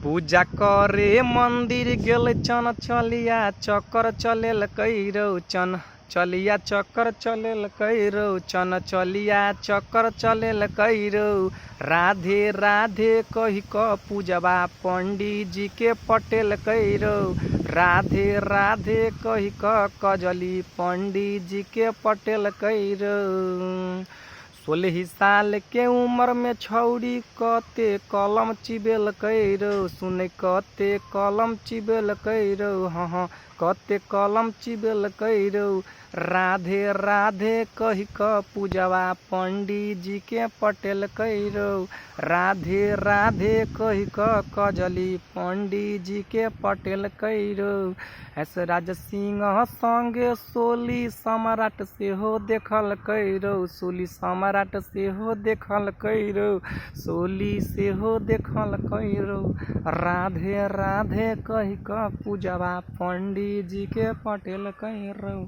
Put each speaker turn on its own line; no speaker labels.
पूजा करे मंदिर गेल चन चलिया चक्कर चलेल कैरौ चन चलिया चक्कर चलेल कैरौ चन चलिया चक्कर चलेल कैरौ राधे राधे कही क पूजबा पंडित जी के पटेल कैरौ राधे राधे कही क कजली पंडित जी के पटेल कैरौ 16 साल के उम्र में छौड़ी कते कलम चिबेल कैरौ सुन कते कलम चिबेल कैरौ हाँ कते कलम चिबेल कैरौ राधे राधे कही क पूजवा पंडित जी के पटेल कैरौ राधे राधे कही क कजली पंडित जी के पटेल कैरौ ऐसे राज सिंह संगे सोली सम्राट सेहो देखल कैरौ सोली सम्राट सेहो देखल कैरौ सोली सेहो देखल कैरौ राधे राधे कही क पूजवा पंडित जी के पटेल कैरौ।